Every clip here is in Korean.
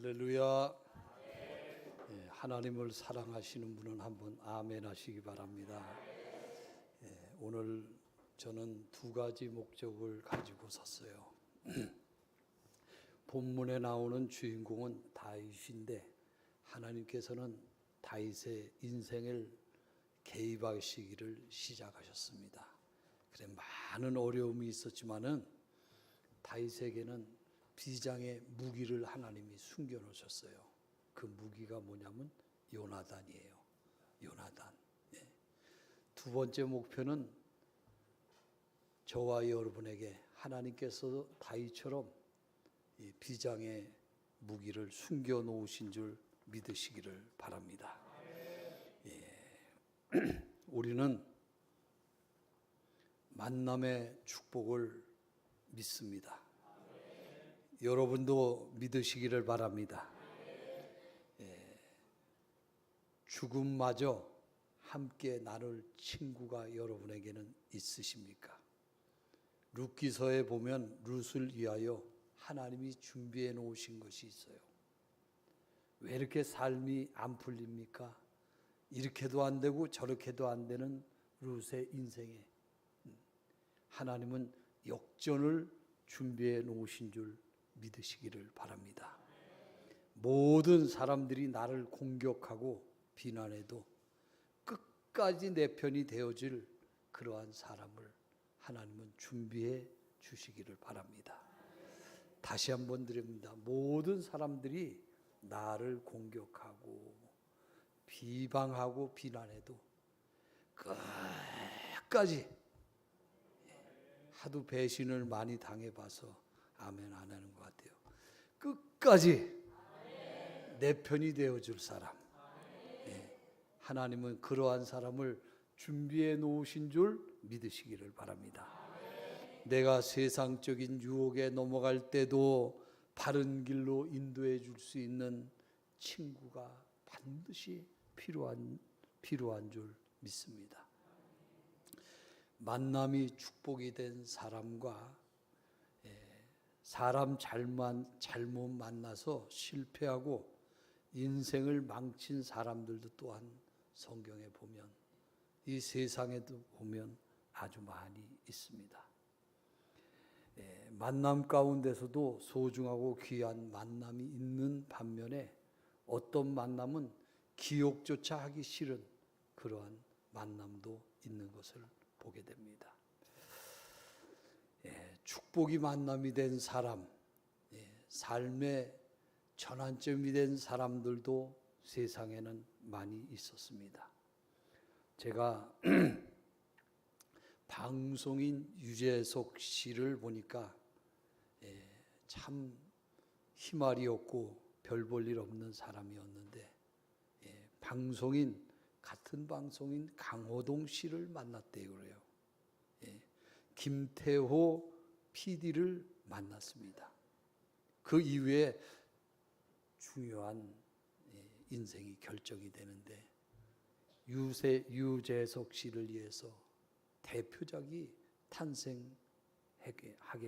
할렐루야. 예, 하나님을 사랑하시는 분은 한번 아멘 하시기 바랍니다. 예, 오늘 저는 두 가지 목적을 가지고 섰어요. 본문에 나오는 주인공은 다윗인데 하나님께서는 다윗의 인생을 개입하시기를 시작하셨습니다. 그래 많은 어려움이 있었지만은 다윗에게는 비장의 무기를 하나님이 숨겨놓으셨어요. 그 무기가 뭐냐면 요나단이에요. 요나단. 예. 두 번째 목표는 저와 여러분에게 하나님께서 다윗처럼 이 비장의 무기를 숨겨놓으신 줄 믿으시기를 바랍니다. 예. 우리는 만남의 축복을 믿습니다. 여러분도 믿으시기를 바랍니다. 예, 죽음마저 함께 나눌 친구가 여러분에게는 있으십니까? 룻기서에 보면 룻을 위하여 하나님이 준비해 놓으신 것이 있어요. 왜 이렇게 삶이 안 풀립니까? 이렇게도 안 되고 저렇게도 안 되는 룻의 인생에 하나님은 역전을 준비해 놓으신 줄 믿으시기를 바랍니다. 모든 사람들이 나를 공격하고 비난해도 끝까지 내 편이 되어질 그러한 사람을 하나님은 준비해 주시기를 바랍니다. 다시 한번 드립니다. 모든 사람들이 나를 공격하고 비방하고 비난해도 끝까지, 하도 배신을 많이 당해봐서 아멘 안 하는 것 같아요. 끝까지 내 편이 되어줄 사람. 예. 하나님은 그러한 사람을 준비해 놓으신 줄 믿으시기를 바랍니다. 내가 세상적인 유혹에 넘어갈 때도 바른 길로 인도해 줄 수 있는 친구가 반드시 필요한 줄 믿습니다. 만남이 축복이 된 사람과 사람 잘못 만나서 실패하고 인생을 망친 사람들도 또한 성경에 보면, 이 세상에도 보면 아주 많이 있습니다. 만남 가운데서도 소중하고 귀한 만남이 있는 반면에 어떤 만남은 기억조차 하기 싫은 그러한 만남도 있는 것을 보게 됩니다. 축복이 만남이 된 사람, 삶의 전환점이 된 사람들도 세상에는 많이 있었습니다. 제가 방송인 유재석 씨를 보니까 참 희말이 없고 별 볼 일 없는 사람이었는데, 같은 방송인 강호동 씨를 만났대요. 그래요. 김태호 PD를 만났습니다. 그 이후에 중요한 인생이 결정이 되는데, 유재석 씨를 위해서 대표작이 탄생하게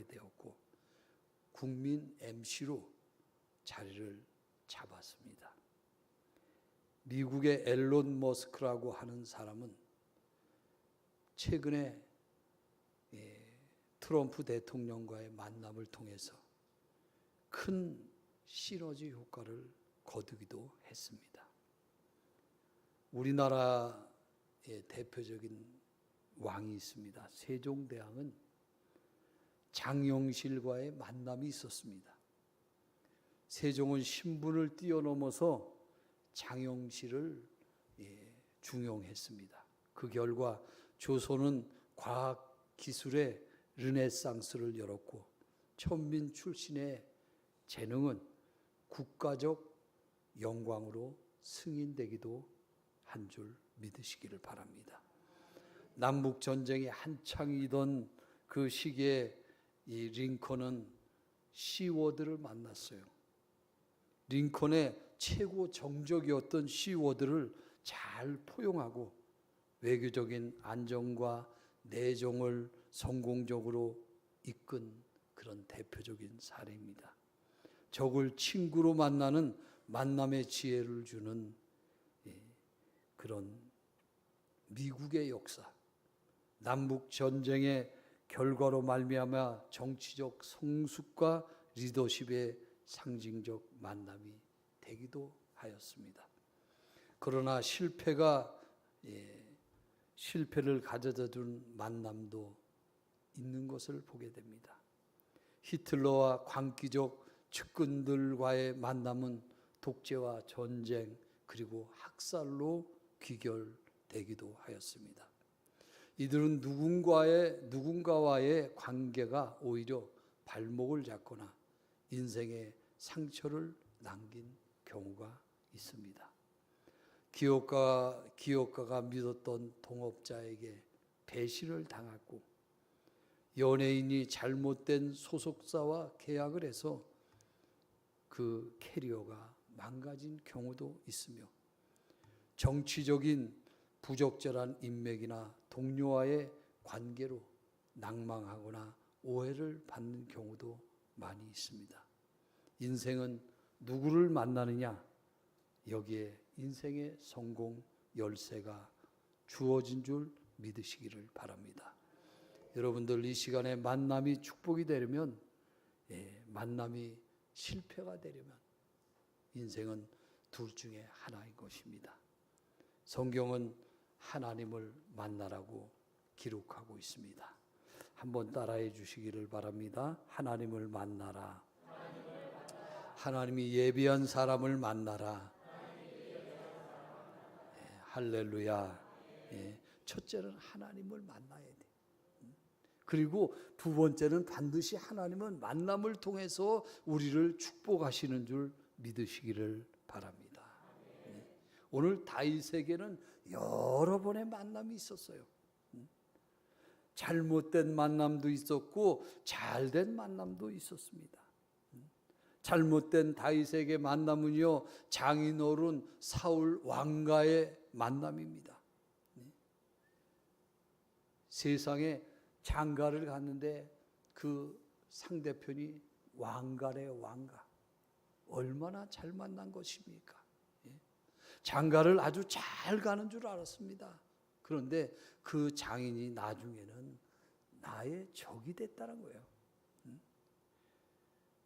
되었고 국민 MC로 자리를 잡았습니다. 미국의 앨런 머스크라고 하는 사람은 최근에 트럼프 대통령과의 만남을 통해서 큰 시너지 효과를 거두기도 했습니다. 우리나라의 대표적인 왕이 있습니다. 세종대왕은 장영실과의 만남이 있었습니다. 세종은 신분을 뛰어넘어서 장영실을 중용했습니다. 그 결과 조선은 과학 기술의 르네상스를 열었고 천민 출신의 재능은 국가적 영광으로 승인되기도 한 줄 믿으시기를 바랍니다. 남북 전쟁이 한창이던 그 시기에 이 링컨은 시워드를 만났어요. 링컨의 최고 정적이었던 시워드를 잘 포용하고 외교적인 안정과 내정을 성공적으로 이끈 그런 대표적인 사례입니다. 적을 친구로 만나는 만남의 지혜를 주는 그런 미국의 역사, 남북 전쟁의 결과로 말미암아 정치적 성숙과 리더십의 상징적 만남이 되기도 하였습니다. 그러나 실패를 가져다 준 만남도 있는 것을 보게 됩니다. 히틀러와 광기적 측근들과의 만남은 독재와 전쟁 그리고 학살로 귀결되기도 하였습니다. 이들은 누군가와의 관계가 오히려 발목을 잡거나 인생의 상처를 남긴 경우가 있습니다. 기업가가 믿었던 동업자에게 배신을 당했고, 연예인이 잘못된 소속사와 계약을 해서 그 캐리어가 망가진 경우도 있으며, 정치적인 부적절한 인맥이나 동료와의 관계로 낭망하거나 오해를 받는 경우도 많이 있습니다. 인생은 누구를 만나느냐, 여기에 인생의 성공 열쇠가 주어진 줄 믿으시기를 바랍니다. 여러분들 이 시간에 만남이 축복이 되려면, 만남이 실패가 되려면 인생은 둘 중에 하나인 것입니다. 성경은 하나님을 만나라고 기록하고 있습니다. 한번 따라해 주시기를 바랍니다. 하나님을 만나라. 하나님이 예비한 사람을 만나라. 할렐루야. 첫째는 하나님을 만나야 돼. 그리고 두 번째는 반드시 하나님은 만남을 통해서 우리를 축복하시는 줄 믿으시기를 바랍니다. 오늘 다윗에게는 여러 번의 만남이 있었어요. 잘못된 만남도 있었고 잘된 만남도 있었습니다. 잘못된 다윗에게 만남은요, 장인어른 사울 왕가의 만남입니다. 세상에 장가를 갔는데 그 상대편이 왕가래요, 왕가. 얼마나 잘 만난 것입니까? 장가를 아주 잘 가는 줄 알았습니다. 그런데 그 장인이 나중에는 나의 적이 됐다는 거예요.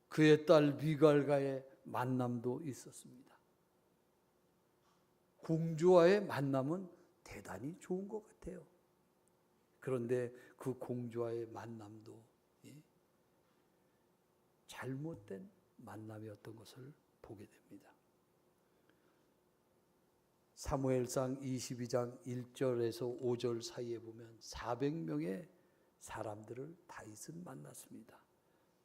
그의 딸 미갈과의 만남도 있었습니다. 공주와의 만남은 대단히 좋은 것 같아요. 그런데 그 공주와의 만남도 잘못된 만남이었던 것을 보게 됩니다. 사무엘상 22장 1절에서 5절 사이에 보면 400명의 사람들을 다윗은 만났습니다.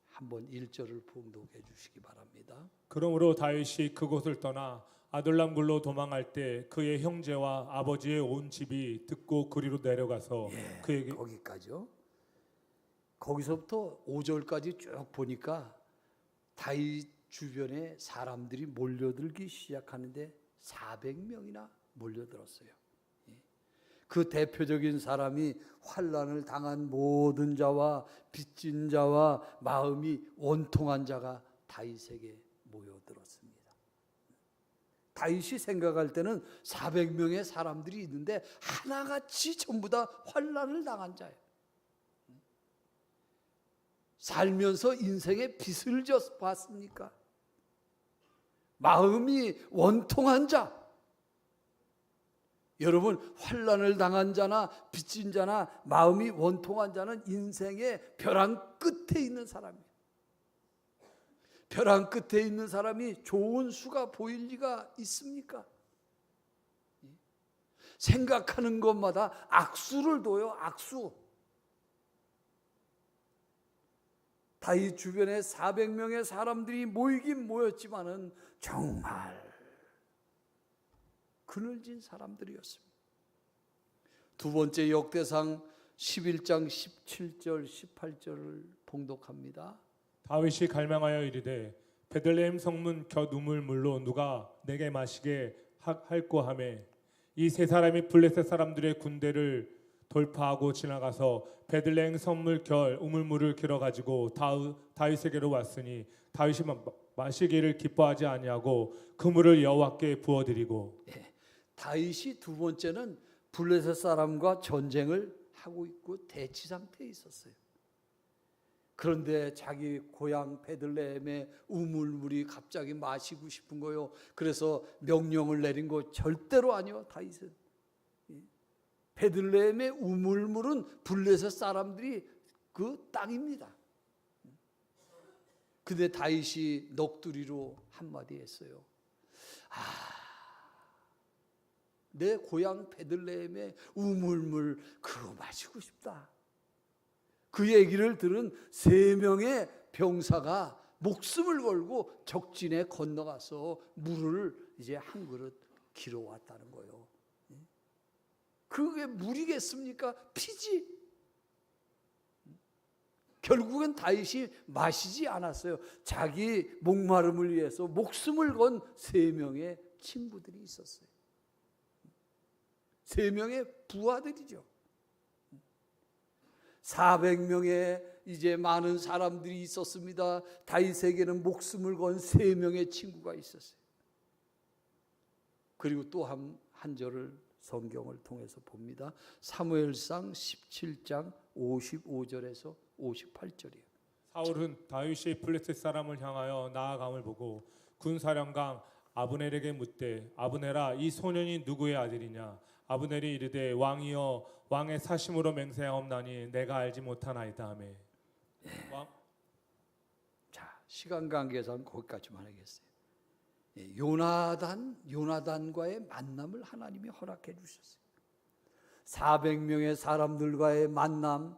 한번 1절을 봉독해 주시기 바랍니다. 그러므로 다윗이 그곳을 떠나 아둘람 굴로 도망할 때 그의 형제와 아버지의 온 집이 듣고 그리로 내려가서 그에게, 거기까지요. 거기서부터 5절까지 쭉 보니까 다윗 주변에 사람들이 몰려들기 시작하는데 400명이나 몰려들었어요. 그 대표적인 사람이 환난을 당한 모든 자와 빚진 자와 마음이 원통한 자가 다윗에게 모여들었습니다. 다윗이 생각할 때는 400명의 사람들이 있는데 하나같이 전부 다 환난을 당한 자예요. 살면서 인생의 빚을 졌습니까? 마음이 원통한 자. 여러분, 환난을 당한 자나 빚진 자나 마음이 원통한 자는 인생의 벼랑 끝에 있는 사람이에요. 벼랑 끝에 있는 사람이 좋은 수가 보일 리가 있습니까? 생각하는 것마다 악수를 둬요, 악수. 다윗 주변에 400명의 사람들이 모이긴 모였지만은 정말 그늘진 사람들이었습니다. 두 번째 역대상 11장 17절 18절을 봉독합니다. 다윗이 갈망하여 이르되 베들레헴 성문 곁 우물물로 누가 내게 마시게 할꼬 하매 이 세 사람이 블레셋 사람들의 군대를 돌파하고 지나가서 베들레헴 성문 곁 우물물을 길어 가지고 다윗에게로 왔으니 다윗이 마시기를 기뻐하지 아니하고 그물을 여호와께 부어드리고. 다윗이 두 번째는 블레셋 사람과 전쟁을 하고 있고 대치 상태에 있었어요. 그런데 자기 고향 베들레헴의 우물물이 갑자기 마시고 싶은 거요. 그래서 명령을 내린 거 절대로 아니요. 다윗은 베들레헴의 우물물은 블레셋 사람들이 그 땅입니다. 근데 다윗이 넋두리로 한마디 했어요. 내 고향 베들레헴의 우물물 그거 마시고 싶다. 그 얘기를 들은 3명의 병사가 목숨을 걸고 적진에 건너가서 물을 이제 한 그릇 길어왔다는 거예요. 그게 물이겠습니까? 피지. 결국은 다윗이 마시지 않았어요. 자기 목마름을 위해서 목숨을 건 3명의 친구들이 있었어요. 3명의 부하들이죠. 400명의 이제 많은 사람들이 있었습니다. 다윗에게는 목숨을 건 3명의 친구가 있었어요. 그리고 또 한 절을 성경을 통해서 봅니다. 사무엘상 17장 55절에서 58절이에요. 사울은 다윗이 블레셋 사람을 향하여 나아감을 보고 군사령관 아브넬에게 묻되 아브넬아 이 소년이 누구의 아들이냐. 아브넬이 이르되 왕이여 왕의 사심으로 맹세하옵나니 내가 알지 못하나이다 하매. 자, 시간 관계상 거기까지만 하겠어요. 요나단과의 만남을 하나님이 허락해 주셨어요. 400명의 사람들과의 만남,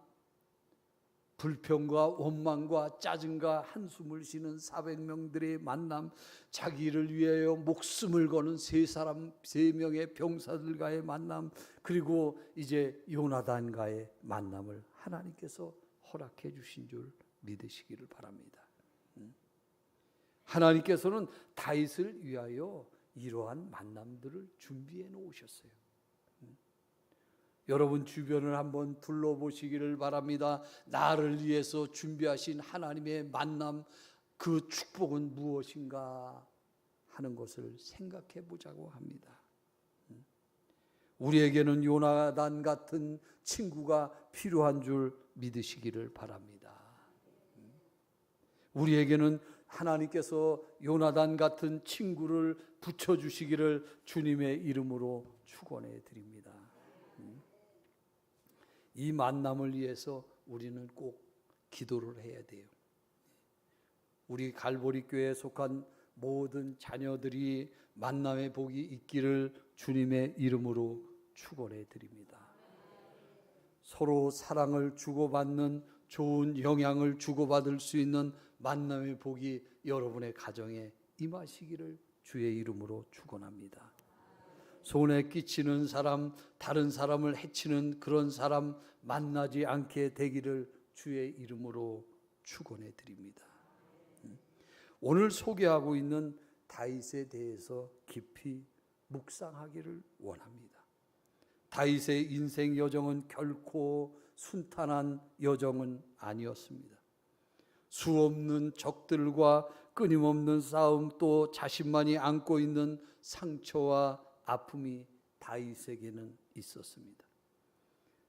불평과 원망과 짜증과 한숨을 쉬는 400명들의 만남, 자기를 위하여 목숨을 거는 3명의 병사들과의 만남, 그리고 이제 요나단과의 만남을 하나님께서 허락해 주신 줄 믿으시기를 바랍니다. 하나님께서는 다윗을 위하여 이러한 만남들을 준비해 놓으셨어요. 여러분 주변을 한번 둘러보시기를 바랍니다. 나를 위해서 준비하신 하나님의 만남, 그 축복은 무엇인가 하는 것을 생각해 보자고 합니다. 우리에게는 요나단 같은 친구가 필요한 줄 믿으시기를 바랍니다. 우리에게는 하나님께서 요나단 같은 친구를 붙여주시기를 주님의 이름으로 축원해 드립니다. 이 만남을 위해서 우리는 꼭 기도를 해야 돼요. 우리 갈보리 교회에 속한 모든 자녀들이 만남의 복이 있기를 주님의 이름으로 축원해 드립니다. 서로 사랑을 주고받는 좋은 영향을 주고받을 수 있는 만남의 복이 여러분의 가정에 임하시기를 주의 이름으로 축원합니다. 손에 끼치는 사람, 다른 사람을 해치는 그런 사람 만나지 않게 되기를 주의 이름으로 축원해 드립니다. 오늘 소개하고 있는 다윗에 대해서 깊이 묵상하기를 원합니다. 다윗의 인생 여정은 결코 순탄한 여정은 아니었습니다. 수없는 적들과 끊임없는 싸움, 또 자신만이 안고 있는 상처와 아픔이 다윗에게는 있었습니다.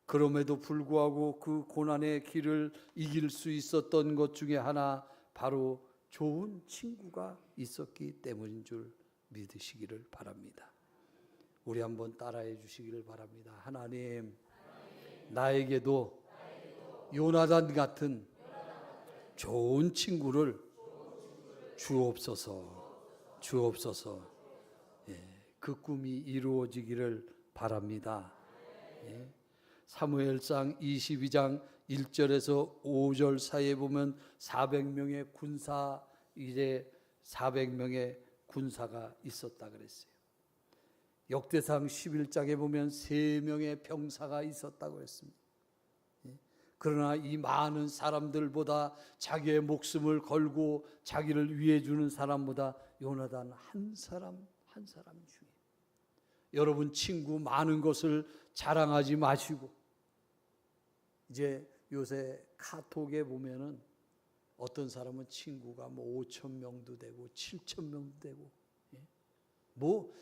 그럼에도 불구하고 그 고난의 길을 이길 수 있었던 것 중에 하나, 바로 좋은 친구가 있었기 때문인 줄 믿으시기를 바랍니다. 우리 한번 따라해 주시기를 바랍니다. 하나님, 나에게도 요나단 같은 좋은 친구를 주옵소서. 그 꿈이 이루어지기를 바랍니다. 사무엘상 22장 1절에서 5절 사이에 보면 400명의 군사, 이제 400명의 군사가 있었다 그랬어요. 역대상 11장에 보면 3명의 병사가 있었다고 했습니다. 그러나 이 많은 사람들보다 자기의 목숨을 걸고 자기를 위해 주는 사람보다 요나단 한 사람 중에, 여러분 친구 많은 것을 자랑하지 마시고, 이제 요새 카톡에 보면은 어떤 사람은 친구가 뭐 5천 명도 되고 7천 명도 되고, 뭐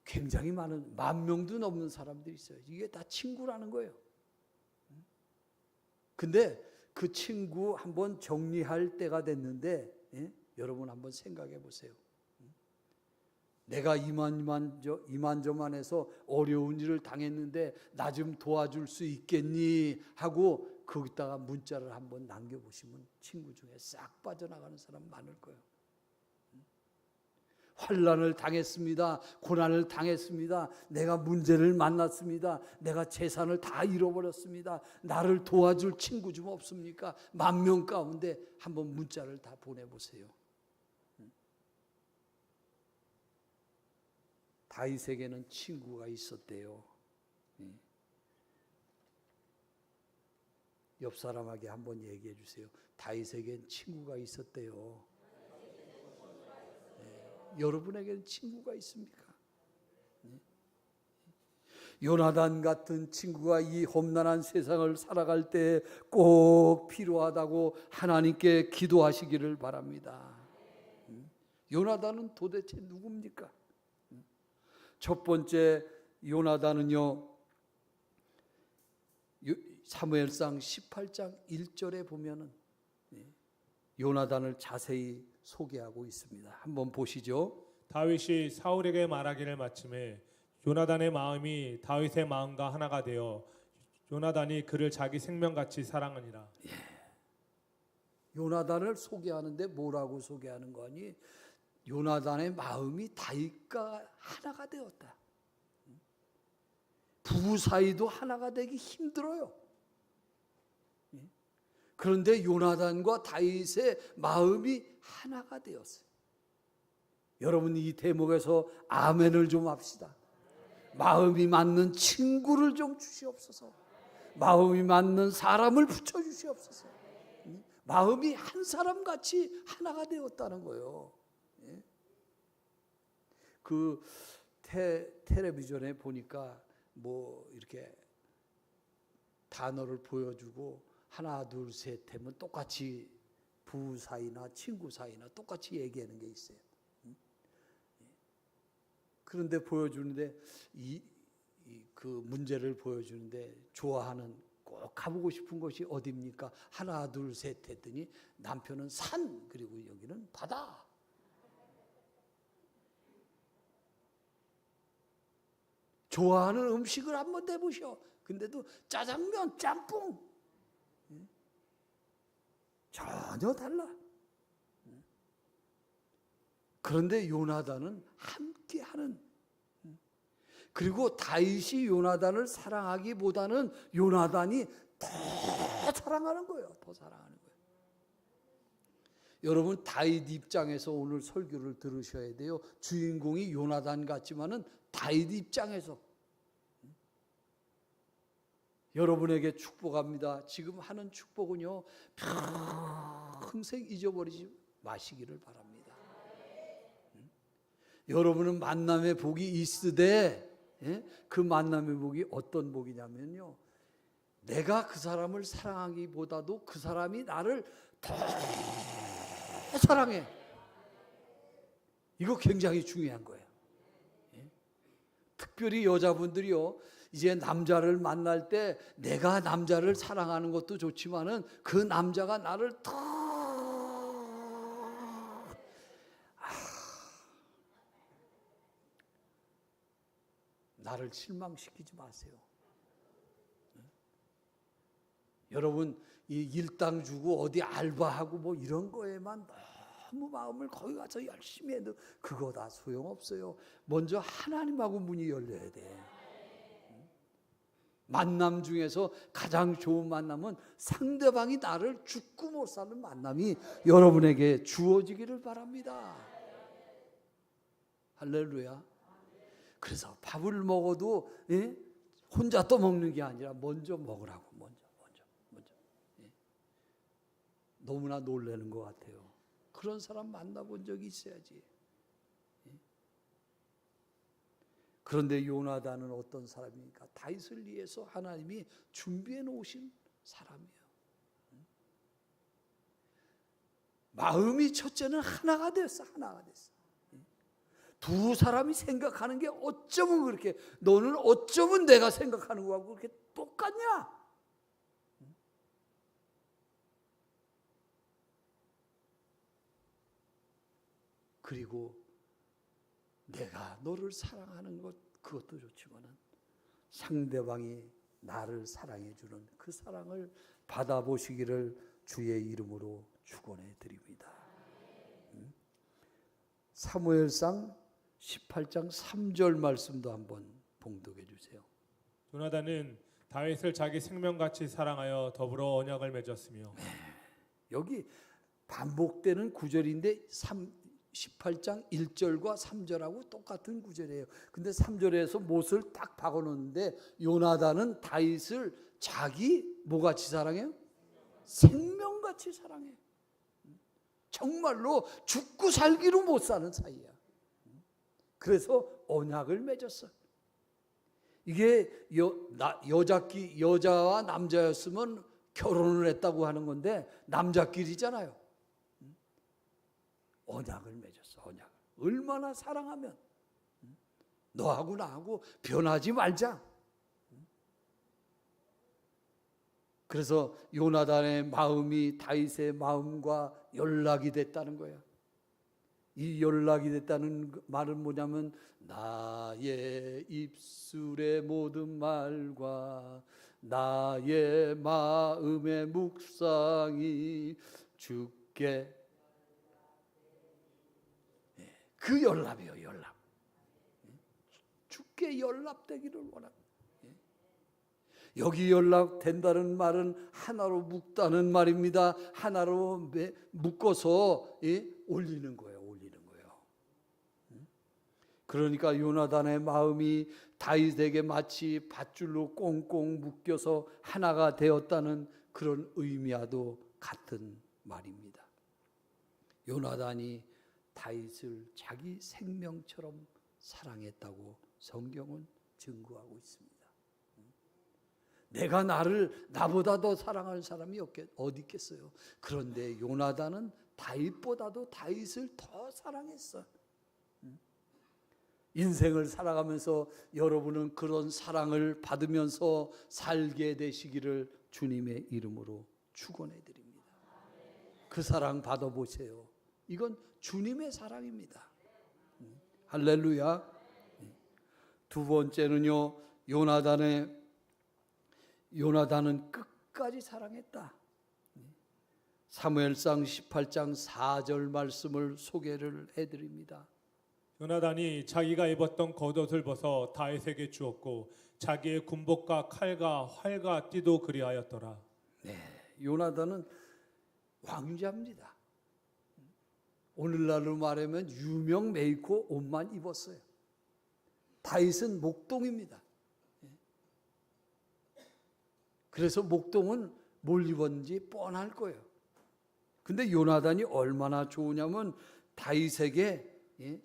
굉장히 많은 10,000명도 넘는 사람들이 있어요. 이게 다 친구라는 거예요. 근데 그 친구 한번 정리할 때가 됐는데, 여러분 한번 생각해 보세요. 내가 이만저만해서 어려운 일을 당했는데 나 좀 도와줄 수 있겠니 하고 거기다가 문자를 한번 남겨보시면 친구 중에 싹 빠져나가는 사람 많을 거예요. 환난을 당했습니다. 고난을 당했습니다. 내가 문제를 만났습니다. 내가 재산을 다 잃어버렸습니다. 나를 도와줄 친구 좀 없습니까? 10,000명 가운데 한번 문자를 다 보내보세요. 다윗에게는 친구가 있었대요. 옆 사람에게 한번 얘기해 주세요. 다윗에겐 친구가 있었대요. 여러분에게는 친구가 있습니까? 요나단 같은 친구가 이 험난한 세상을 살아갈 때 꼭 필요하다고 하나님께 기도하시기를 바랍니다. 요나단은 도대체 누굽니까? 첫 번째 요나단은요, 사무엘상 18장 1절에 보면은 요나단을 자세히 소개하고 있습니다. 한번 보시죠. 다윗이 사울에게 말하기를 마침에 요나단의 마음이 다윗의 마음과 하나가 되어 요나단이 그를 자기 생명같이 사랑하니라. 요나단을 소개하는데 뭐라고 소개하는 거니? 요나단의 마음이 다윗과 하나가 되었다. 부부 사이도 하나가 되기 힘들어요. 그런데 요나단과 다윗의 마음이 하나가 되었어요. 여러분 이 대목에서 아멘을 좀 합시다. 마음이 맞는 친구를 좀 주시옵소서. 마음이 맞는 사람을 붙여주시옵소서. 마음이 한 사람같이 하나가 되었다는 거예요. 그 텔레비전에 보니까 뭐 이렇게 단어를 보여주고 하나 둘 셋 하면 똑같이 부부 사이나 친구 사이나 똑같이 얘기하는 게 있어요. 그런데 보여주는데 그 문제를 보여주는데 좋아하는 꼭 가보고 싶은 곳이 어디입니까? 하나 둘 셋 했더니 남편은 산, 그리고 여기는 바다. 좋아하는 음식을 한번 내보셔. 근데도 짜장면, 짬뽕 전혀 달라. 그런데 요나단은 함께하는, 그리고 다윗이 요나단을 사랑하기보다는 요나단이 더 사랑하는 거예요. 더 사랑하는 거예요. 여러분 다윗 입장에서 오늘 설교를 들으셔야 돼요. 주인공이 요나단 같지만은 다윗 입장에서 여러분에게 축복합니다. 지금 하는 축복은요, 평생 잊어버리지 마시기를 바랍니다. 여러분은 만남의 복이 있으되, 그 만남의 복이 어떤 복이냐면요, 내가 그 사람을 사랑하기보다도 그 사람이 나를 더 사랑해. 이거 굉장히 중요한 거예요. 특별히 여자분들이요, 이제 남자를 만날 때 내가 남자를 사랑하는 것도 좋지만은 그 남자가 나를 더 나를 실망시키지 마세요. 여러분 이 일당 주고 어디 알바하고 뭐 이런 거에만 너무 마음을 거기 가서 열심히 해도 그거 다 소용없어요. 먼저 하나님하고 문이 열려야 돼. 만남 중에서 가장 좋은 만남은 상대방이 나를 죽고 못 사는 만남이 여러분에게 주어지기를 바랍니다. 할렐루야. 그래서 밥을 먹어도 혼자 떠먹는 게 아니라 먼저 먹으라고. 먼저. 너무나 놀라는 것 같아요. 그런 사람 만나본 적이 있어야지. 그런데 요나단은 어떤 사람입니까? 다윗을 위해서 하나님이 준비해 놓으신 사람이에요. 마음이 첫째는 하나가 됐어. 하나가 됐어. 두 사람이 생각하는 게 어쩌면 그렇게, 너는 어쩌면 내가 생각하는 거하고 그렇게 똑같냐? 그리고 내가 너를 사랑하는 것, 그것도 좋지만은 상대방이 나를 사랑해 주는 그 사랑을 받아보시기를 주의 이름으로 축원해 드립니다. 사무엘상 18장 3절 말씀도 한번 봉독해 주세요. 요나단은 다윗을 자기 생명같이 사랑하여 더불어 언약을 맺었으며. 여기 반복되는 구절인데 18장 1절과 3절하고 똑같은 구절이에요. 근데 3절에서 못을 딱 박아놓는데 요나단은 다윗을 자기 뭐같이 사랑해요? 생명같이 사랑해. 정말로 죽고 살기로 못 사는 사이야. 그래서 언약을 맺었어. 이게 여자와 남자였으면 결혼을 했다고 하는 건데 남자끼리잖아요. 언약을 맺었어. 언약을. 얼마나 사랑하면 너하고 나하고 변하지 말자. 그래서 요나단의 마음이 다윗의 마음과 연락이 됐다는 거야. 이 연락이 됐다는 말은 뭐냐면 나의 입술의 모든 말과 나의 마음의 묵상이 주께, 그 연락이요. 연락. 주께 연락되기를 원합니다. 여기 연락된다는 말은 하나로 묶다는 말입니다. 하나로 묶어서 올리는 거예요. 올리는 거예요. 그러니까 요나단의 마음이 다윗에게 마치 밧줄로 꽁꽁 묶여서 하나가 되었다는 그런 의미와도 같은 말입니다. 요나단이 다윗을 자기 생명처럼 사랑했다고 성경은 증거하고 있습니다. 내가 나보다 더 사랑할 사람이 어디 있겠어요. 그런데 요나단은 다윗보다도 다윗을 더 사랑했어. 인생을 살아가면서 여러분은 그런 사랑을 받으면서 살게 되시기를 주님의 이름으로 축원해 드립니다. 그 사랑 받아보세요. 이건 주님의 사랑입니다. 할렐루야. 두 번째는요, 요나단은 끝까지 사랑했다. 사무엘상 18장 4절 말씀을 소개를 해드립니다. 요나단이 자기가 입었던 겉옷을 벗어 다윗에게 주었고 자기의 군복과 칼과 활과 띠도 그리하였더라. 네, 요나단은 왕자입니다. 오늘날로 말하면 유명 메이커 옷만 입었어요. 다윗은 목동입니다. 그래서 목동은 뭘 입었는지 뻔할 거예요. 근데 요나단이 얼마나 좋으냐면 다윗에게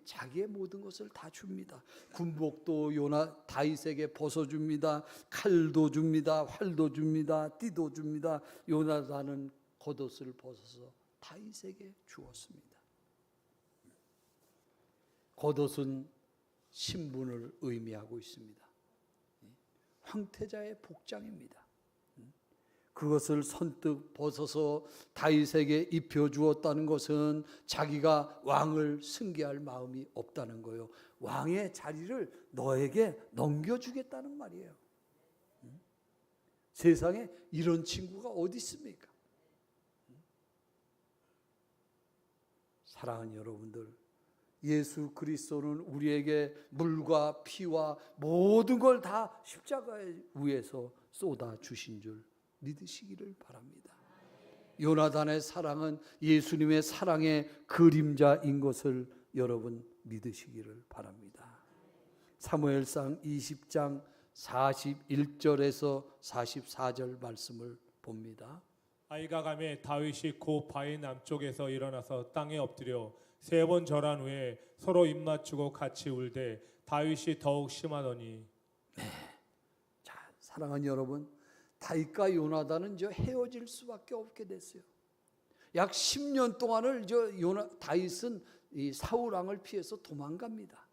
자기의 모든 것을 다 줍니다. 군복도 다윗에게 벗어줍니다. 칼도 줍니다. 활도 줍니다. 띠도 줍니다. 요나단은 겉옷을 벗어서 다윗에게 주었습니다. 겉옷은 신분을 의미하고 있습니다. 황태자의 복장입니다. 그것을 선뜻 벗어서 다윗에게 입혀주었다는 것은 자기가 왕을 승계할 마음이 없다는 거예요. 왕의 자리를 너에게 넘겨주겠다는 말이에요. 세상에 이런 친구가 어디 있습니까? 사랑하는 여러분들, 예수 그리스도는 우리에게 물과 피와 모든 걸 다 십자가 위에서 쏟아 주신 줄 믿으시기를 바랍니다. 요나단의 사랑은 예수님의 사랑의 그림자인 것을 여러분 믿으시기를 바랍니다. 사무엘상 20장 41절에서 44절 말씀을 봅니다. 아이가 가매 다윗이 고 바위 남쪽에서 일어나서 땅에 엎드려 3번 절한 후에 서로 입맞추고 같이 울되 다윗이 더욱 심하더니. 자, 사랑하는 여러분, 다윗과 요나단은 헤어질 수밖에 없게 됐어요. 약 10년 동안을 다윗은 이 사울 왕을 피해서 도망갑니다.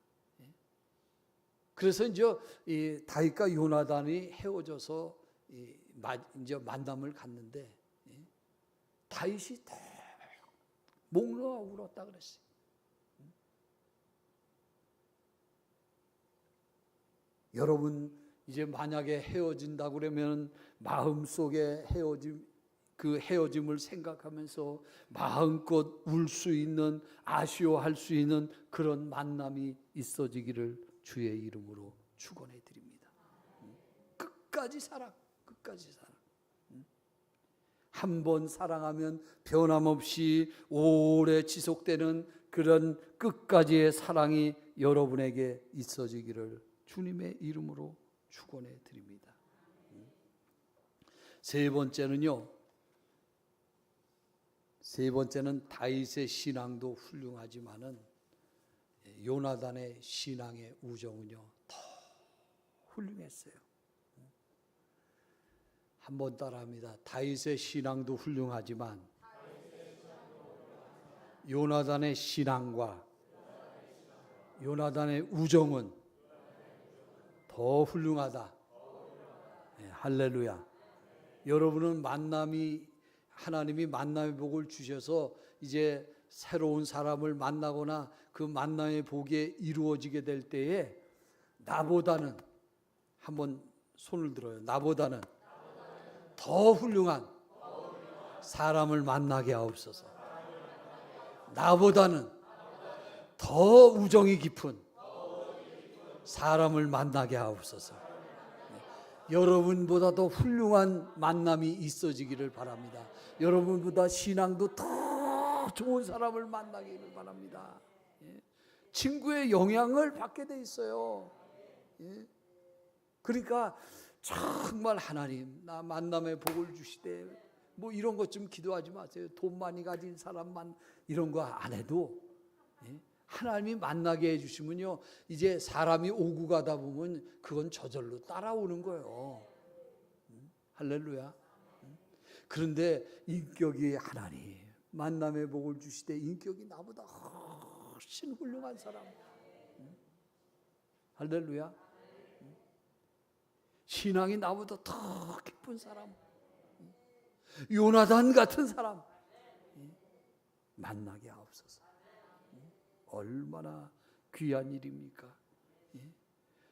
그래서 이 다윗과 요나단이 헤어져서 이제 만남을 갖는데, 다윗이 목놓아 울었다 그랬어요. 여러분, 이제 만약에 헤어진다고 그러면 마음속에 그 헤어짐을 생각하면서 마음껏 울 수 있는, 아쉬워할 수 있는 그런 만남이 있어지기를 주의 이름으로 축원해 드립니다. 끝까지 사랑. 한 번 사랑하면 변함없이 오래 지속되는 그런 끝까지의 사랑이 여러분에게 있어지기를 주님의 이름으로 축원해 드립니다. 세 번째는 다윗의 신앙도 훌륭하지만은 요나단의 신앙의 우정은요 더 훌륭했어요. 한번 따라합니다. 다윗의 신앙도 훌륭하지만 요나단의 신앙과 요나단의 우정은 더 훌륭하다. 네, 할렐루야. 여러분은 하나님이 만남의 복을 주셔서 이제 새로운 사람을 만나거나 그 만남의 복이 이루어지게 될 때에 나보다는, 한번 손을 들어요. 나보다는 더 훌륭한 사람을 만나게 하옵소서. 나보다는 더 우정이 깊은 사람을 만나게 하옵소서. 여러분보다 더 훌륭한 만남이 있어지기를 바랍니다. 여러분보다 신앙도 더 좋은 사람을 만나기를 바랍니다. 친구의 영향을 받게 돼 있어요. 그러니까 정말 하나님, 나 만남의 복을 주시되, 뭐 이런 것 좀 기도하지 마세요. 돈 많이 가진 사람만 이런 거 안 해도 하나님이 만나게 해주시면요, 이제 사람이 오고 가다 보면 그건 저절로 따라오는 거예요. 할렐루야. 그런데 인격이 하나님 만남의 복을 주시되 인격이 나보다 훨씬 훌륭한 사람, 할렐루야. 신앙이 나보다 더 깊은 사람, 요나단 같은 사람 만나게 하옵소서. 얼마나 귀한 일입니까?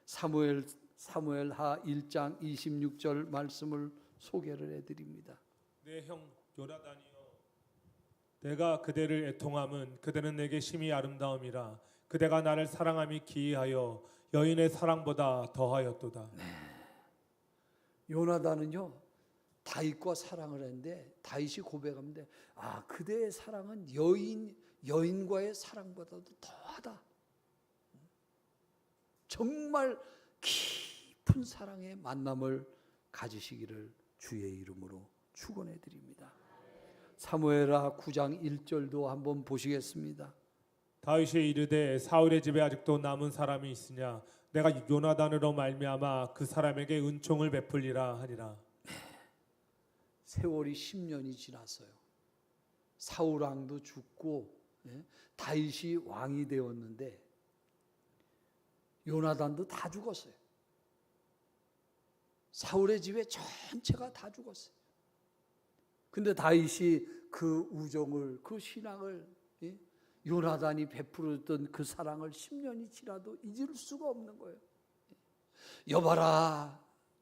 사무엘하 1장 26절 말씀을 소개를 해드립니다. 내 형 요나단이여, 내가 그대를 애통함은 그대는 내게 심히 아름다움이라. 그대가 나를 사랑함이 기이하여 여인의 사랑보다 더하였도다. 네. 요나단은요 다윗과 사랑을 했는데, 다윗이 고백하는데, 그대의 사랑은 여인과의 사랑보다도 더하다. 정말 깊은 사랑의 만남을 가지시기를 주의 이름으로 축원해 드립니다. 사무엘하 9장 1절도 한번 보시겠습니다. 다윗이 이르되 사울의 집에 아직도 남은 사람이 있으냐? 내가 요나단으로 말미암아 그 사람에게 은총을 베풀리라 하니라. 세월이 10년이 지났어요. 사울 왕도 죽고 다윗이 왕이 되었는데 요나단도 다 죽었어요. 사울의 집에 전체가 다 죽었어요. 근데 다윗이 그 우정을, 그 신앙을, 요나단이 베풀었던 그 사랑을 10년이 지나도 잊을 수가 없는 거예요. 여봐라,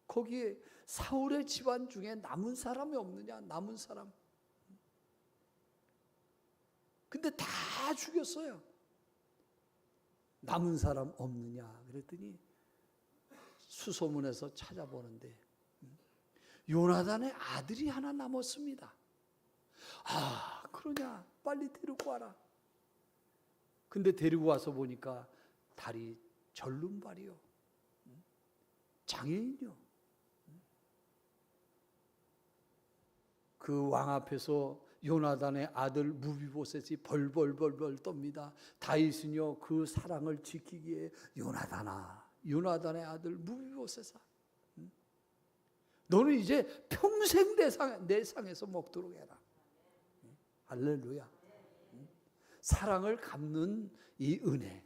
거기에 사울의 집안 중에 남은 사람이 없느냐? 남은 사람. 근데 다 죽였어요. 남은 사람 없느냐? 그랬더니 수소문에서 찾아보는데 요나단의 아들이 하나 남았습니다. 그러냐? 빨리 데리고 와라. 근데 데리고 와서 보니까 다리 절름발이요. 장애인이요. 그 왕 앞에서 요나단의 아들 무비보셋이 벌벌벌벌 떱니다. 다윗은요 그 사랑을 지키기에 요나단의 아들 무비보셋아, 너는 이제 평생 내 상에서 먹도록 해라. 할렐루야. 사랑을 갚는 이 은혜.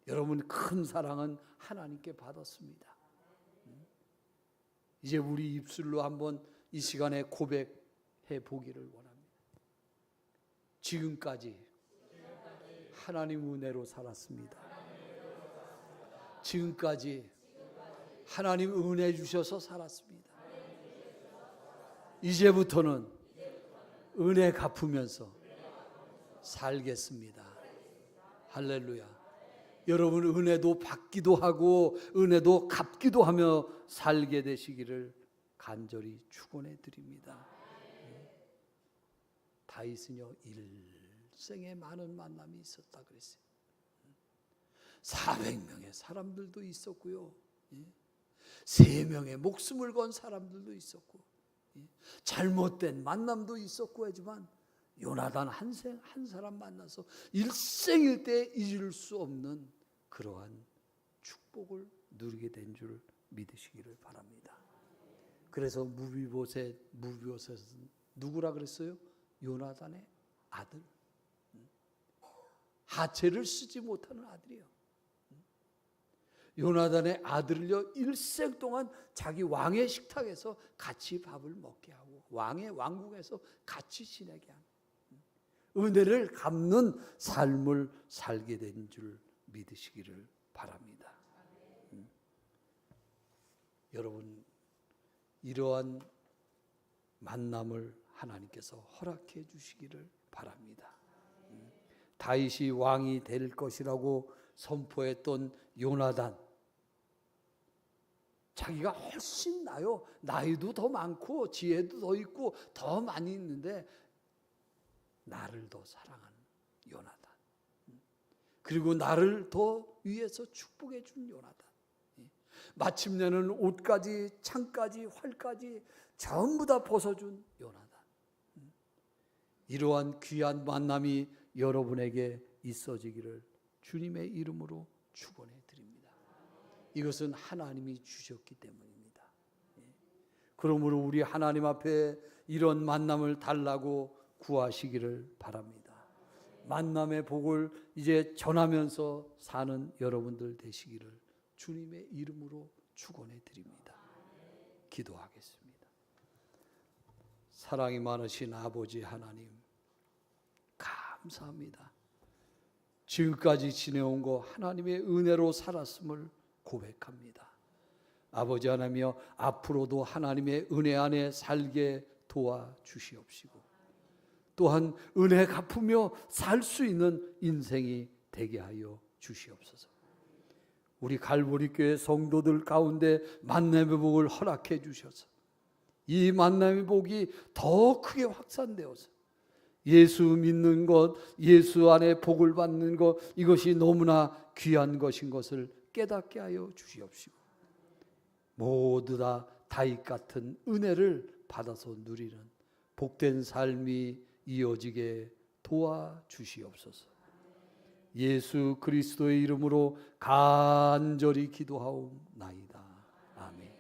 여러분, 큰 사랑은 하나님께 받았습니다. 이제 우리 입술로 한번 이 시간에 고백해 보기를 원합니다. 지금까지 하나님 은혜로 살았습니다. 지금까지 하나님 은혜 주셔서 살았습니다. 이제부터는 은혜 갚으면서 살겠습니다. 할렐루야. 여러분, 은혜도 받기도 하고 은혜도 갚기도 하며 살게 되시기를 간절히 축원해 드립니다. 다윗은요, 일생에 많은 만남이 있었다 그랬어요. 400명의 사람들도 있었고요, 3명의 목숨을 건 사람들도 있었고, 잘못된 만남도 있었고 하지만 요나단 한 사람 만나서 일생일대 잊을 수 없는 그러한 축복을 누리게 된 줄 믿으시기를 바랍니다. 그래서 무비보셋은 누구라 그랬어요? 요나단의 아들. 하체를 쓰지 못하는 아들이요. 요나단의 아들을요, 일생 동안 자기 왕의 식탁에서 같이 밥을 먹게 하고 왕의 왕궁에서 같이 지내게 하는 은혜를 갚는 삶을 살게 된 줄 믿으시기를 바랍니다. 여러분, 이러한 만남을 하나님께서 허락해 주시기를 바랍니다. 다윗이 왕이 될 것이라고 선포했던 요나단, 자기가 훨씬 나요. 나이도 더 많고 지혜도 더 있고 더 많이 있는데 나를 더 사랑하는 요나단, 그리고 나를 더 위해서 축복해 준 요나단, 마침내는 옷까지 창까지 활까지 전부 다 벗어준 요나단. 이러한 귀한 만남이 여러분에게 있어지기를 주님의 이름으로 축원해 드립니다. 이것은 하나님이 주셨기 때문입니다. 그러므로 우리 하나님 앞에 이런 만남을 달라고 구하시기를 바랍니다. 만남의 복을 이제 전하면서 사는 여러분들 되시기를 주님의 이름으로 축원해 드립니다. 기도하겠습니다. 사랑이 많으신 아버지 하나님, 감사합니다. 지금까지 지내온 거 하나님의 은혜로 살았음을 고백합니다. 아버지 하나님이여, 앞으로도 하나님의 은혜 안에 살게 도와주시옵시고, 또한 은혜 갚으며 살 수 있는 인생이 되게 하여 주시옵소서. 우리 갈보리 교회 성도들 가운데 만남의 복을 허락해 주셔서 이 만남의 복이 더 크게 확산되어서 예수 믿는 것, 예수 안에 복을 받는 것, 이것이 너무나 귀한 것인 것을 깨닫게 하여 주시옵시고, 모두 다 다윗 같은 은혜를 받아서 누리는 복된 삶이 이어지게 도와주시옵소서. 예수 그리스도의 이름으로 간절히 기도하옵나이다. 아멘.